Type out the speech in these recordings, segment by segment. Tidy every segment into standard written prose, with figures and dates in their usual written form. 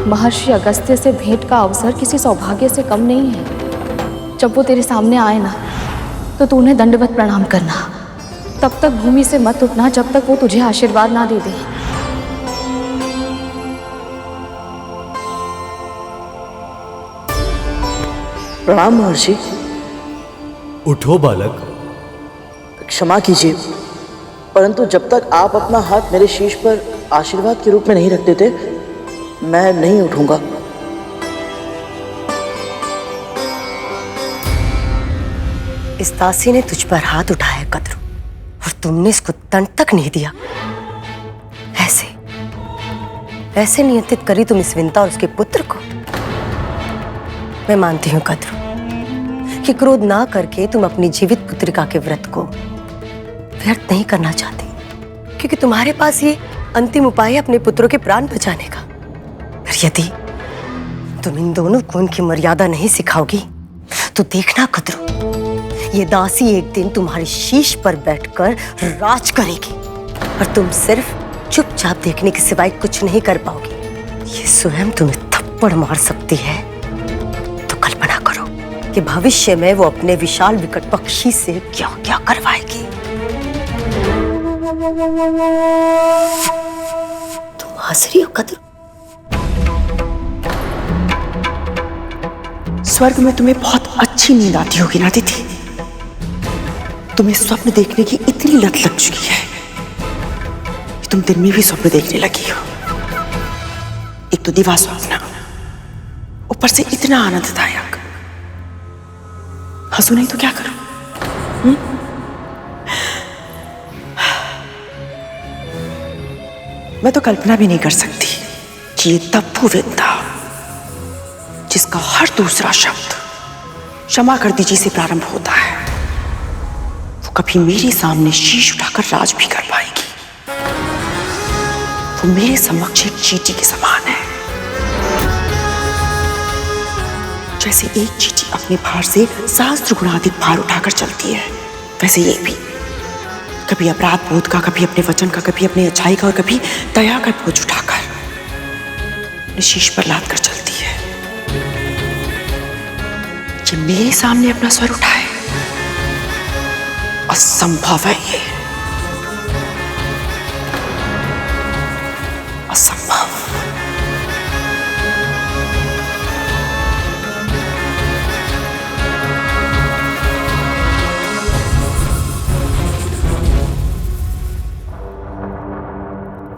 महर्षि अगस्त्य से भेंट का अवसर किसी सौभाग्य से कम नहीं है। जब वो तेरे सामने आए ना, तो तू उन्हें दंडवत प्रणाम करना। तब तक भूमि से मत उठना जब तक वो तुझे आशीर्वाद ना दे दे। प्रणाम महर्षि। उठो बालक। क्षमा कीजिए, परंतु जब तक आप अपना हाथ मेरे शीश पर आशीर्वाद के रूप में नहीं रख देते, मैं नहीं उठूंगा। इस दासी ने तुझ पर हाथ उठाया कद्रू, और तुमने इसको तन तक नहीं दिया। ऐसे नियंत्रित करी तुम इस विंता और उसके पुत्र को। मैं मानती हूं कद्रू कि क्रोध ना करके तुम अपनी जीवित पुत्रिका के व्रत को व्यर्थ नहीं करना चाहती, क्योंकि तुम्हारे पास ये अंतिम उपाय है अपने पुत्रों के प्राण बचाने का। पर यदि तुम इन दोनों को उनकी मर्यादा नहीं सिखाओगी तो देखना कद्रू, ये दासी एक दिन तुम्हारे शीश पर बैठकर राज करेगी और तुम सिर्फ चुपचाप देखने के सिवाय कुछ नहीं कर पाओगी। ये स्वयं तुम्हें थप्पड़ मार सकती है, तो कल्पना करो कि भविष्य में वो अपने विशाल विकट पक्षी से क्या क्या करवाएगी। तुम हंस रही हो कद्रू? स्वर्ग में तुम्हें बहुत अच्छी नींद आती होगी ना दीदी। तुम्हें स्वप्न देखने की इतनी लत लग चुकी है कि तुम दिन में भी स्वप्न देखने लगी हो। एक तो दिवा स्वप्न, ऊपर से इतना आनंददायक। हंसू नहीं तो क्या करूं? मैं तो कल्पना भी नहीं कर सकती कि ये तप्पू विंता, जिसका हर दूसरा शब्द क्षमा कर दीजिए से प्रारंभ होता है, वो कभी मेरे सामने शीश उठाकर राज भी कर पाएगी। वो मेरे समक्ष एक चींटी के समान है। जैसे एक चींटी अपने भार से सहस्त्र गुना अधिक भार उठाकर चलती है, वैसे ये भी कभी अपराध बोध का, कभी अपने वचन का, कभी अपनी अच्छाई का और कभी दया का बोझ उठाकर अपने शीश पर लाद कर चलती है। ये मेरे सामने अपना स्वर उठाए, असंभव है। ये असंभव।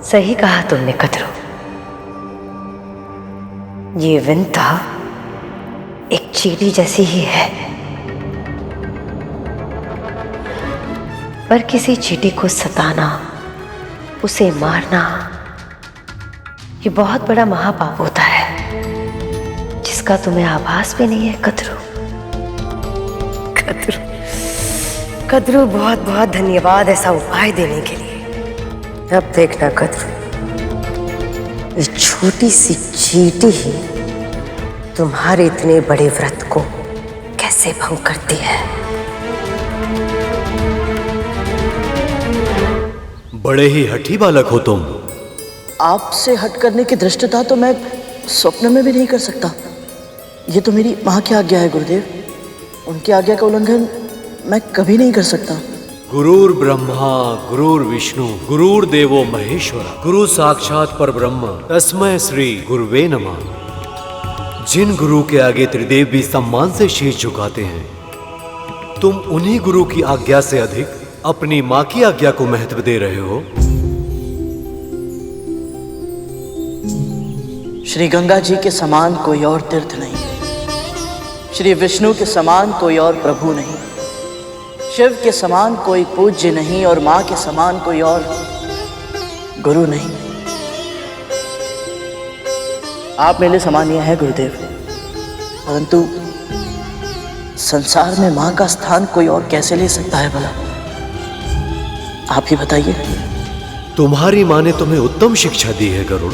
सही कहा तुमने कद्रू। ये विंता एक चींटी जैसी ही है, पर किसी चींटी को सताना, उसे मारना, ये बहुत बड़ा महापाप होता है, जिसका तुम्हें आभास भी नहीं है कद्रू। कद्रू कद्रू, बहुत बहुत धन्यवाद ऐसा उपाय देने के लिए। अब देखना कद्रू, ये छोटी सी चींटी ही तुम्हारे इतने बड़े व्रत को कैसे भंग करती है। बड़े ही हठी बालक हो तुम। आपसे हट करने की धृष्टता तो मैं स्वप्न में भी नहीं कर सकता। ये तो मेरी माँ की आज्ञा है गुरुदेव। उनकी आज्ञा का उल्लंघन मैं कभी नहीं कर सकता। गुरुर् ब्रह्मा गुरुर् विष्णु गुरुर्देवो महेश्वर गुरु साक्षात परब्रह्म तस्मै श्री गुरुवे नमः। जिन गुरु के आगे त्रिदेव भी सम्मान से शीश झुकाते हैं, तुम उन्हीं गुरु की आज्ञा से अधिक अपनी माँ की आज्ञा को महत्व दे रहे हो। श्री गंगा जी के समान कोई और तीर्थ नहीं, श्री विष्णु के समान कोई और प्रभु नहीं, शिव के समान कोई पूज्य नहीं और मां के समान कोई और गुरु नहीं। आप मेरे समानीय है गुरुदेव, परंतु संसार में मां का स्थान कोई और कैसे ले सकता है भला? आप ही बताइए। तुम्हारी मां ने तुम्हें उत्तम शिक्षा दी है गरुड़।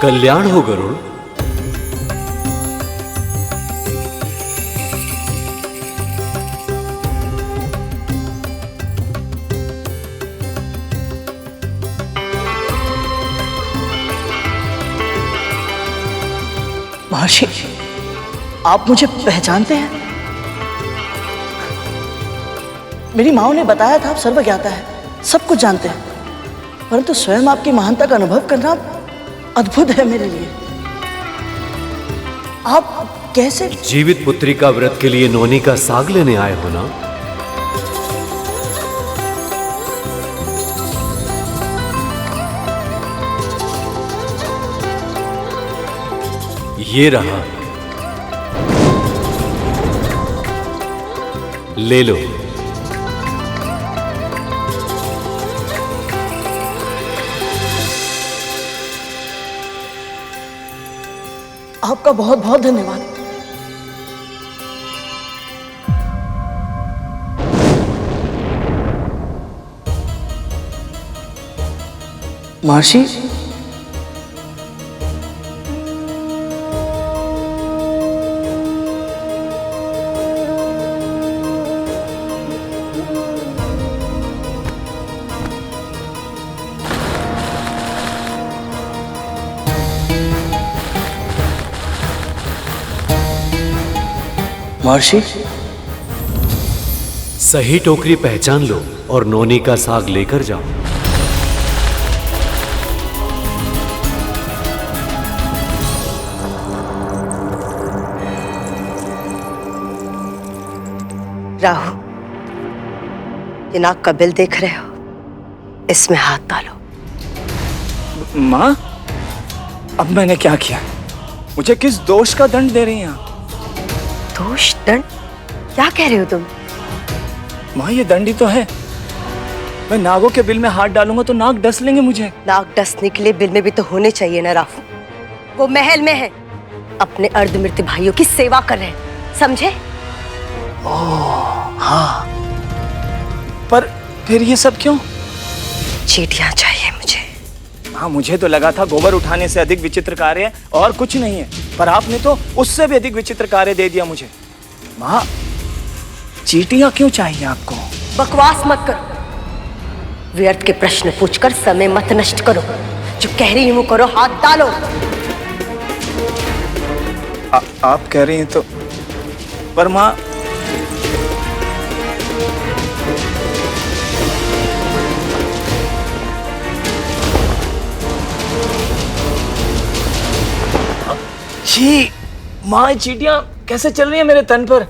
कल्याण हो गरुड़। महर्षि, आप मुझे पहचानते हैं? मेरी माँ ने बताया था आप सर्वज्ञाता है, सब कुछ जानते हैं, परंतु स्वयं आपकी महानता का अनुभव करना अद्भुत है मेरे लिए। आप कैसे? जीवित पुत्री का व्रत के लिए नोनी का साग लेने आए हो ना? ये रहा, ले लो। आपका बहुत बहुत धन्यवाद। महर्षि, महर्षि, सही टोकरी पहचान लो और नोनी का साग लेकर जाओ। राहु, ये नाग का बिल देख रहे हो, इसमें हाथ डालो। माँ, अब मैंने क्या किया? मुझे किस दोष का दंड दे रही हैं आप? दोष, दंड? क्या कह रहे हो तुम? माँ, ये दंड ही तो है। मैं नागों के बिल में हाथ डालूंगा तो नाग डस लेंगे मुझे। नाग डसने के लिए बिल में भी तो होने चाहिए ना राहु। वो महल में है, अपने अर्धमृत्यु भाइयों की सेवा कर रहे हैं, समझे? हाँ, पर फिर ये सब क्यों? चींटियां चाहिए मुझे। हाँ, मुझे तो लगा था गोबर उठाने से अधिक विचित्र कार्य है और कुछ नहीं है, पर आपने तो उससे भी अधिक विचित्र कार्य दे दिया मुझे। माँ, चींटियां क्यों चाहिए आपको? बकवास मत करो, व्यर्थ के प्रश्न पूछकर समय मत नष्ट करो। जो कह रही हूं करो, हाथ डालो। आप कह रही हैं तो, पर माँ, छी, माँ, ये चींटियां कैसे चल रही है मेरे तन पर?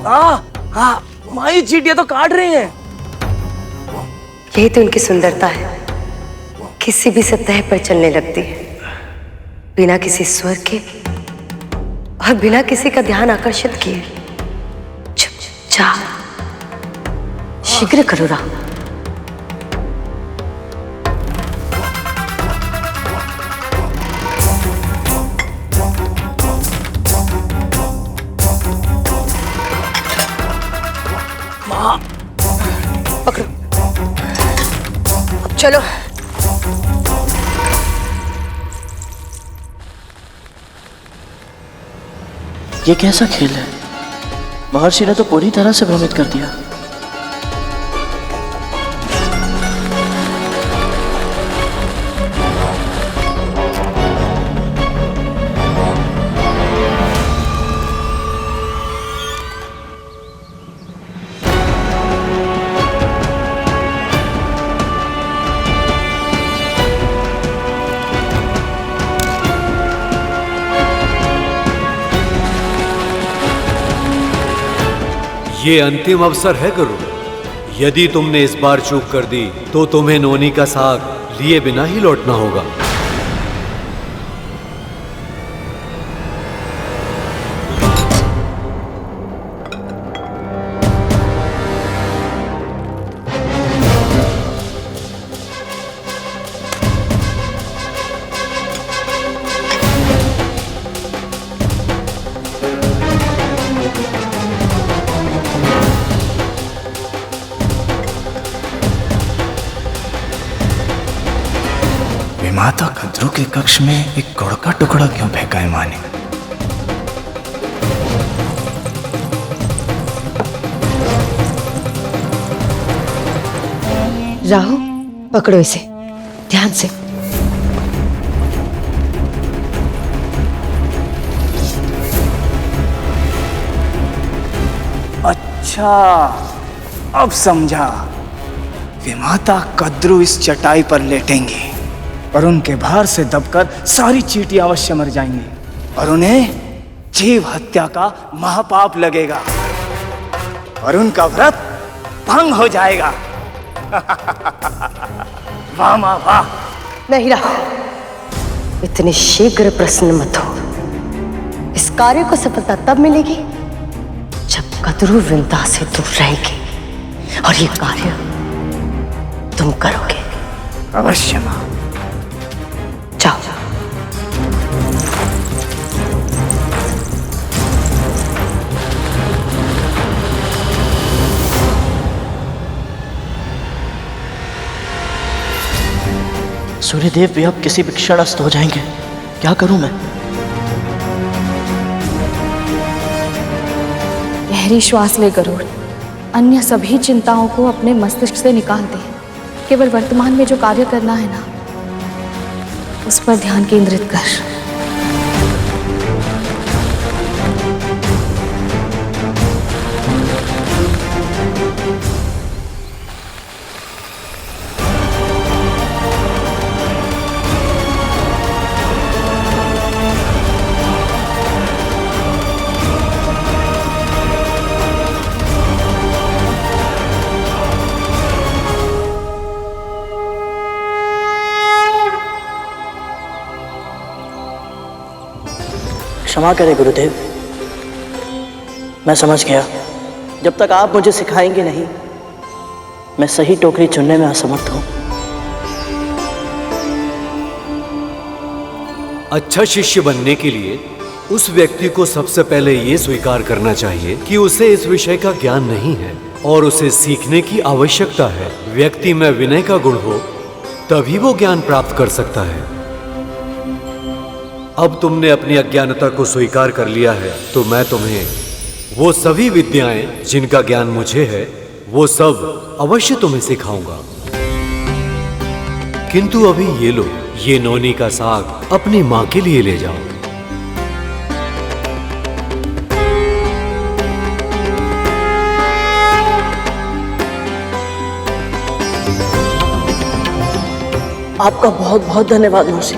माँ, ये चींटियां तो काट रही हैं। यही तो उनकी सुंदरता है, किसी भी सतह पर चलने लगती है, बिना किसी स्वर के और बिना किसी का ध्यान आकर्षित किए। चुपचाप शीघ्र करो राहु। पकड़ो, अब चलो। ये कैसा खेल है? महर्षि ने तो पूरी तरह से भ्रमित कर दिया। ये अंतिम अवसर है गुरु। यदि तुमने इस बार चूक कर दी तो तुम्हें नोनी का साग लिए बिना ही लौटना होगा। माता कद्रू के कक्ष में एक गुड़ का टुकड़ा क्यों फेंका है माँ ने? राहु, पकड़ो इसे ध्यान से। अच्छा, अब समझा। विमाता कद्रू इस चटाई पर लेटेंगी और उनके भार से दबकर सारी चींटियां अवश्य मर जाएंगी और उन्हें जीव हत्या का महापाप लगेगा और उनका व्रत भंग हो जाएगा। वाह मां वाह। नहीं रहा, इतनी शीघ्र प्रसन्न मत हो। इस कार्य को सफलता तब मिलेगी जब कद्रू विंता से दूर रहेगी और ये कार्य तुम करोगे। अवश्य मां। जाओ। सूर्यदेव भी अब किसी भी क्षण अस्त हो जाएंगे। क्या करूं मैं? गहरी श्वास ले गरुड़। अन्य सभी चिंताओं को अपने मस्तिष्क से निकाल दे। केवल वर्तमान में जो कार्य करना है ना, उस पर ध्यान केंद्रित कर। क्षमा करें गुरुदेव, मैं समझ गया। जब तक आप मुझे सिखाएंगे नहीं, मैं सही टोकरी चुनने में असमर्थ हूं। अच्छा शिष्य बनने के लिए उस व्यक्ति को सबसे पहले ये स्वीकार करना चाहिए कि उसे इस विषय का ज्ञान नहीं है और उसे सीखने की आवश्यकता है। व्यक्ति में विनय का गुण हो तभी वो ज्ञान प्राप्त कर सकता है। अब तुमने अपनी अज्ञानता को स्वीकार कर लिया है, तो मैं तुम्हें वो सभी विद्याएं जिनका ज्ञान मुझे है, वो सब अवश्य तुम्हें सिखाऊंगा। किंतु अभी ये लो, ये नौनी का साग अपनी मां के लिए ले जाओ। आपका बहुत बहुत धन्यवाद मौसी।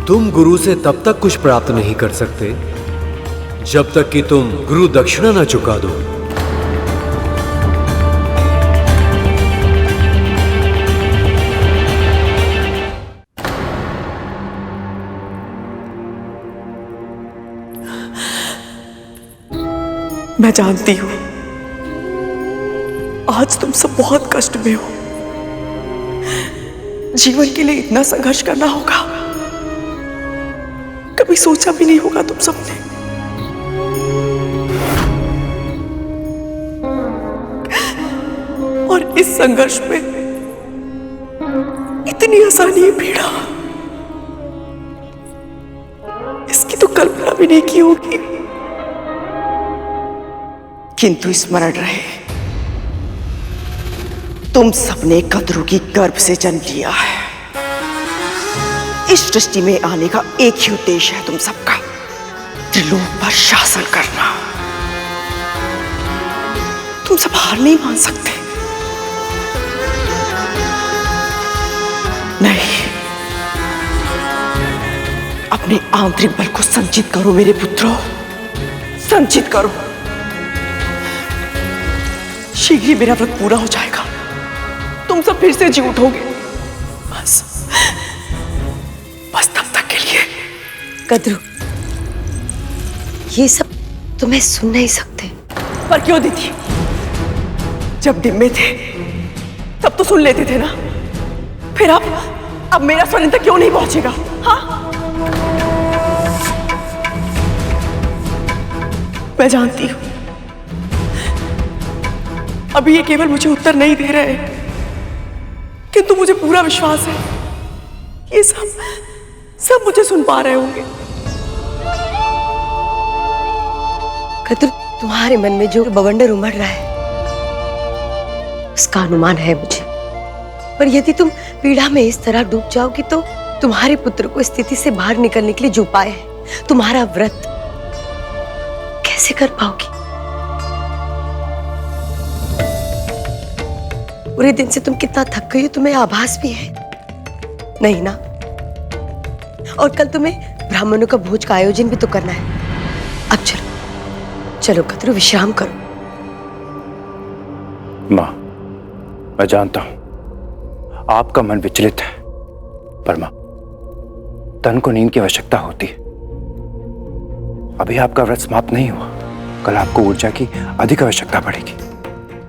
तुम गुरु से तब तक कुछ प्राप्त नहीं कर सकते जब तक कि तुम गुरु दक्षिणा न चुका दो। मैं जानती हूं आज तुम सब बहुत कष्ट में हो। जीवन के लिए इतना संघर्ष करना होगा, कभी सोचा भी नहीं होगा तुम सबने। और इस संघर्ष में इतनी आसानी पीड़ा, इसकी तो कल्पना भी नहीं की होगी। किंतु स्मरण रहे, तुम सबने कद्रू की गर्भ से जन्म लिया है। इस सृष्टि में आने का एक ही उद्देश्य है तुम सबका, त्रिलोक पर शासन करना। तुम सब हार नहीं मान सकते। नहीं, अपने आंतरिक बल को संचित करो मेरे पुत्रों, संचित करो। शीघ्र ही मेरा व्रत पूरा हो जाएगा, तुम सब फिर से जी उठोगे। बस तब तक के लिए। कद्रू, ये सब तुम्हें सुन नहीं सकते। पर क्यों दीदी? जब डिम्बे थे तब तो सुन लेते थे ना। फिर अब मेरा स्वर इन तक क्यों नहीं पहुंचेगा? हाँ, मैं जानती हूं अभी ये केवल मुझे उत्तर नहीं दे रहे हैं, किंतु मुझे पूरा विश्वास है ये सब मुझे सुन पा रहे होंगे। कद्रू, तुम्हारे मन में जो बवंडर उमड़ रहा है उसका अनुमान है मुझे, पर यदि तुम पीड़ा में इस तरह डूब जाओगी तो तुम्हारे पुत्र को स्थिति से बाहर निकलने के लिए जो उपाय है, तुम्हारा व्रत कैसे कर पाओगी? पूरे दिन से तुम कितना थक गई हो, तुम्हें आभास भी है नहीं ना? और कल तुम्हें ब्राह्मणों का भोज का आयोजन भी तो करना है। अब चलो चलो कद्रू, विश्राम करो। माँ, मैं जानता हूं आपका मन विचलित है, पर माँ, तन को नींद की आवश्यकता होती है। अभी आपका व्रत समाप्त नहीं हुआ, कल आपको ऊर्जा की अधिक आवश्यकता पड़ेगी।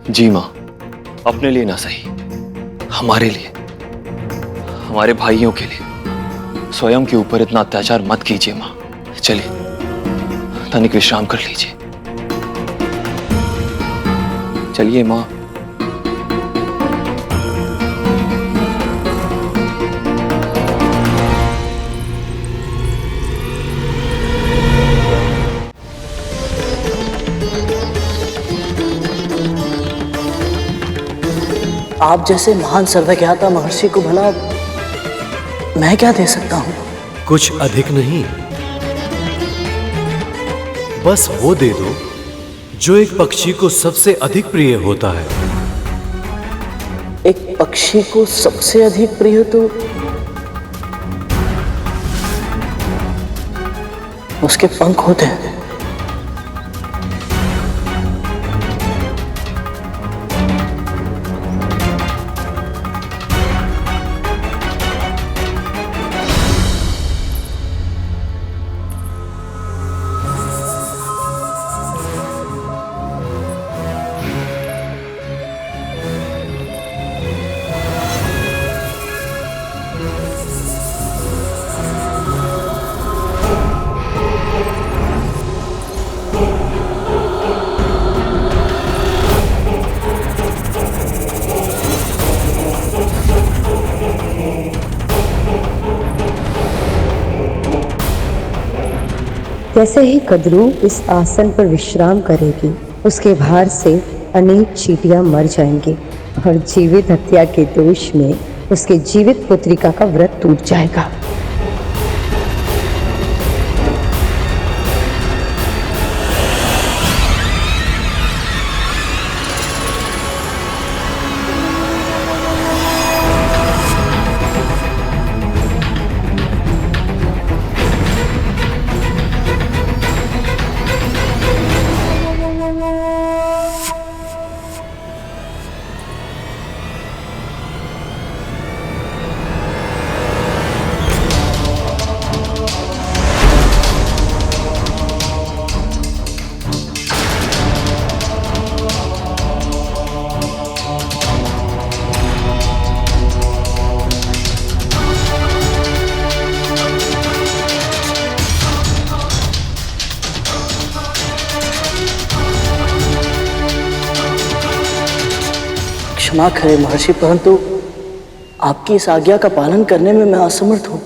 जी माँ, अपने लिए ना सही, हमारे लिए, हमारे भाइयों के लिए स्वयं के ऊपर इतना अत्याचार मत कीजिए माँ। चलिए तनिक विश्राम कर लीजिए। चलिए माँ। आप जैसे महान सर्वज्ञाता महर्षि को भला मैं क्या दे सकता हूं? कुछ अधिक नहीं, बस वो दे दो जो एक पक्षी को सबसे अधिक प्रिय होता है। एक पक्षी को सबसे अधिक प्रिय तो उसके पंख होते हैं। जैसे ही कद्रू इस आसन पर विश्राम करेगी, उसके भार से अनेक चींटियां मर जाएंगी और जीवित हत्या के दोष में उसके जीवित पुत्रिका का व्रत टूट जाएगा। क्षमा करें महर्षि, परंतु आपकी इस आज्ञा का पालन करने में मैं असमर्थ हूं।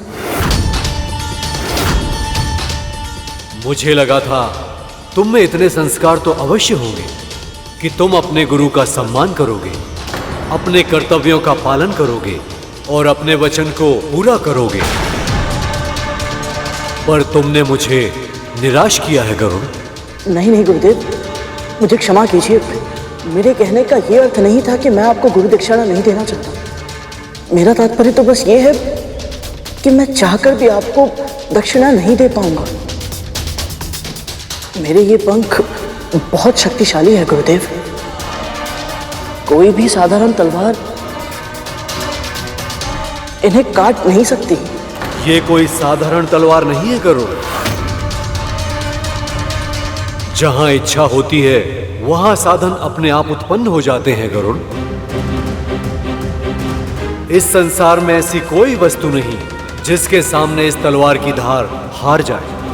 मुझे लगा था तुम में इतने संस्कार तो अवश्य होंगे कि तुम अपने गुरु का सम्मान करोगे, अपने कर्तव्यों का पालन करोगे और अपने वचन को पूरा करोगे, पर तुमने मुझे निराश किया है गरुड़। नहीं नहीं गुरुदेव, मुझे क्षमा कीजिए। मेरे कहने का ये अर्थ नहीं था कि मैं आपको गुरु दक्षिणा नहीं देना चाहता। मेरा तात्पर्य तो बस ये है कि मैं चाहकर भी आपको दक्षिणा नहीं दे पाऊंगा। मेरे ये पंख बहुत शक्तिशाली है गुरुदेव। कोई भी साधारण तलवार इन्हें काट नहीं सकती। ये कोई साधारण तलवार नहीं है गरुड़। जहां इच्छा होती है वहां साधन अपने आप उत्पन्न हो जाते हैं गरुड़। इस संसार में ऐसी कोई वस्तु नहीं जिसके सामने इस तलवार की धार हार जाए।